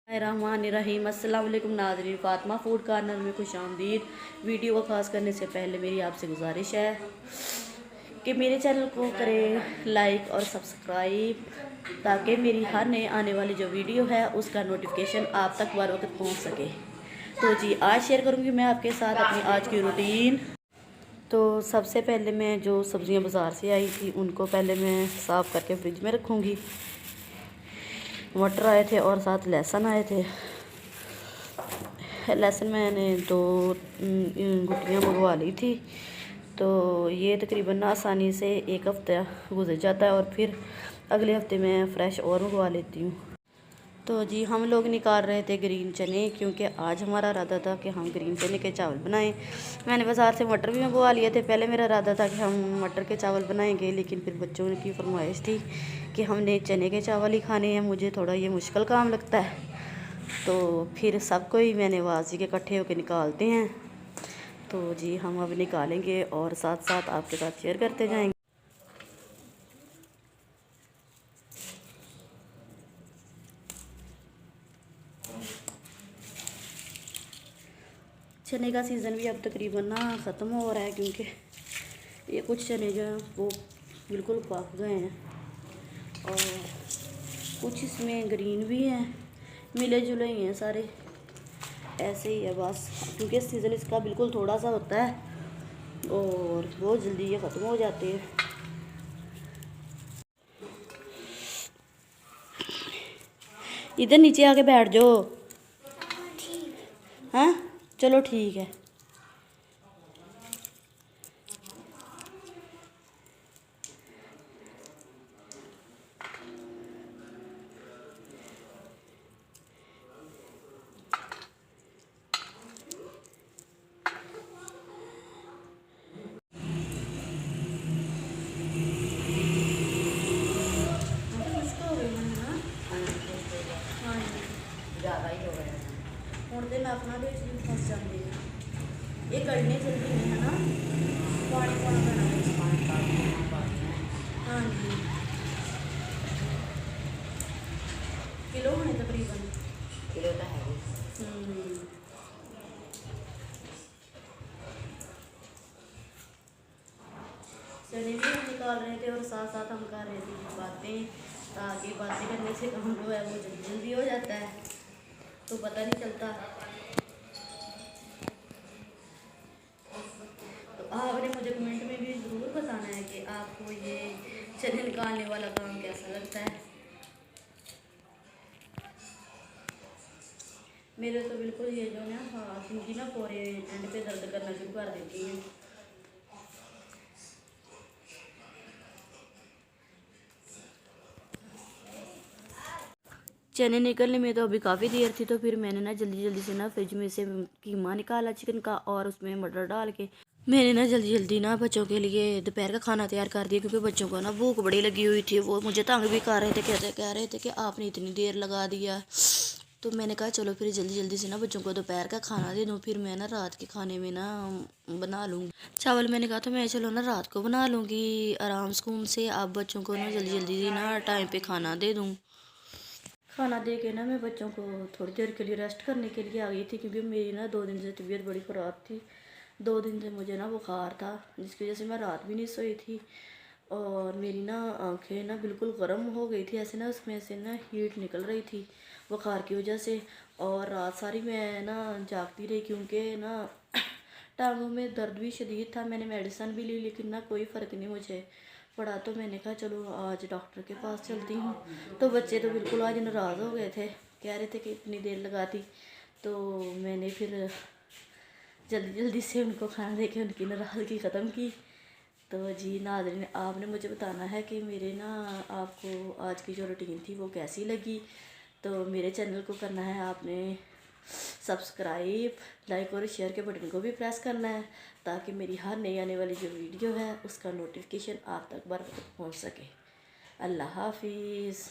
रहीम अस्सलाम वालेकुम नाज़रीन, फ़ातिमा फूड कॉर्नर में खुश आमदीद। वीडियो को खास करने से पहले मेरी आपसे गुजारिश है कि मेरे चैनल को करें लाइक और सब्सक्राइब, ताकि मेरी हर नए आने वाली जो वीडियो है उसका नोटिफिकेशन आप तक बर वक्त पहुँच सके। तो जी आज शेयर करूँगी मैं आपके साथ अपनी आज की रूटीन। तो सबसे पहले मैं जो सब्ज़ियाँ बाज़ार से आई थी उनको पहले मैं साफ़ करके फ्रिज में रखूँगी। मटर आए थे और साथ लहसुन आए थे। लहसुन मैंने 2 गुटियाँ मंगवा ली थी, तो ये तकरीबन आसानी से 1 हफ़्ता गुजर जाता है और फिर अगले हफ्ते मैं फ़्रेश और मंगवा लेती हूँ। तो जी हम लोग निकाल रहे थे ग्रीन चने, क्योंकि आज हमारा इरादा था कि हम ग्रीन चने के चावल बनाएं। मैंने बाज़ार से मटर भी मंगवा लिए थे। पहले मेरा इरादा था कि हम मटर के चावल बनाएंगे, लेकिन फिर बच्चों की फरमाइश थी कि हमने चने के चावल ही खाने हैं। मुझे थोड़ा ये मुश्किल काम लगता है, तो फिर सबको ही मैंने वाजी के इकट्ठे होकर निकालते हैं। तो जी हम अब निकालेंगे और साथ साथ आपके साथ शेयर करते जाएंगे। चने का सीज़न भी अब तकरीबन ना ख़त्म हो रहा है, क्योंकि ये कुछ चने जो हैं वो बिल्कुल पक गए हैं और कुछ इसमें ग्रीन भी हैं, मिले जुले ही हैं सारे। ऐसे ही है बस, क्योंकि सीज़न इसका बिल्कुल थोड़ा सा होता है और बहुत जल्दी ये ख़त्म हो जाते हैं। इधर नीचे आके बैठ जाओ। हाँ चलो ठीक है। ਹੁਣ ਤੇ ਨਖਣਾ ਦੇ ਵਿੱਚ ਵੀ ਫਸ ਜਾਂਦੇ ਆ। ਇਹ ਕੱਢਣੇ ਜਲਦੀ ਨਹੀਂ ਹੈ ਨਾ, ਪਾਣੀ ਪਾਉਣਾ ਪੈਣਾ ਵਿੱਚ। ਹਾਂਜੀ किलो होने तकरीबन किलो तो है। चने भी हम निकाल रहे थे और साथ साथ हम कर रहे थे बातें, ताकि बातें करने से काम जो है वो जल्दी जल्दी हो जाता है, तो पता नहीं चलता। तो आपने मुझे कमेंट में भी ज़रूर बताना है कि आपको ये चने निकालने वाला काम कैसा लगता है। मेरे तो बिल्कुल ये जो ना हाथ इनकी ना पूरे एंड पे दर्द करना शुरू कर देती है। चने निकलने में तो अभी काफ़ी देर थी, तो फिर मैंने ना जल्दी जल्दी से ना फ्रिज में से कीमा निकाला चिकन का और उसमें मटर डाल के मैंने ना जल्दी जल्दी ना बच्चों के लिए दोपहर का खाना तैयार कर दिया, क्योंकि बच्चों को ना भूख बड़ी लगी हुई थी। वो मुझे तंग भी कर रहे थे, कह रहे थे कि आपने इतनी देर लगा दिया। तो मैंने कहा चलो फिर जल्दी जल्दी से ना बच्चों को दोपहर का खाना दे दूँ, फिर मैं ना रात के खाने में ना बना लूँगी चावल। मैंने कहा था मैं चलो ना रात को बना लूँगी आराम सुकून से, आप बच्चों को ना जल्दी जल्दी ना टाइम पे खाना दे दूँ। खाना दे के ना मैं बच्चों को थोड़ी देर के लिए रेस्ट करने के लिए आ गई थी, क्योंकि मेरी ना 2 दिन से तबीयत बड़ी ख़राब थी। 2 दिन से मुझे ना बुखार था, जिसकी वजह से मैं रात भी नहीं सोई थी और मेरी ना आंखें ना बिल्कुल गर्म हो गई थी। ऐसे ना उसमें से ना हीट निकल रही थी बुखार की वजह से, और रात सारी मैं ना जागती रही, क्योंकि ना टांगों में दर्द भी शदीद था। मैंने मेडिसिन भी ली, लेकिन ना कोई फ़र्क नहीं मुझे पड़ा। तो मैंने कहा चलो आज डॉक्टर के पास चलती हूँ। तो बच्चे तो बिल्कुल आज नाराज़ हो गए थे, कह रहे थे कि इतनी देर लगाती। तो मैंने फिर जल्दी जल्दी से उनको खाना दे के उनकी नाराज़गी ख़त्म की। तो जी नाज़रीन, आपने मुझे बताना है कि मेरे ना आपको आज की जो रूटीन थी वो कैसी लगी। तो मेरे चैनल को करना है आपने सब्सक्राइब, लाइक और शेयर के बटन को भी प्रेस करना है, ताकि मेरी हर नई आने वाली जो वीडियो है उसका नोटिफिकेशन आप तक बर वक्त पहुँच सके। अल्लाह हाफिज़।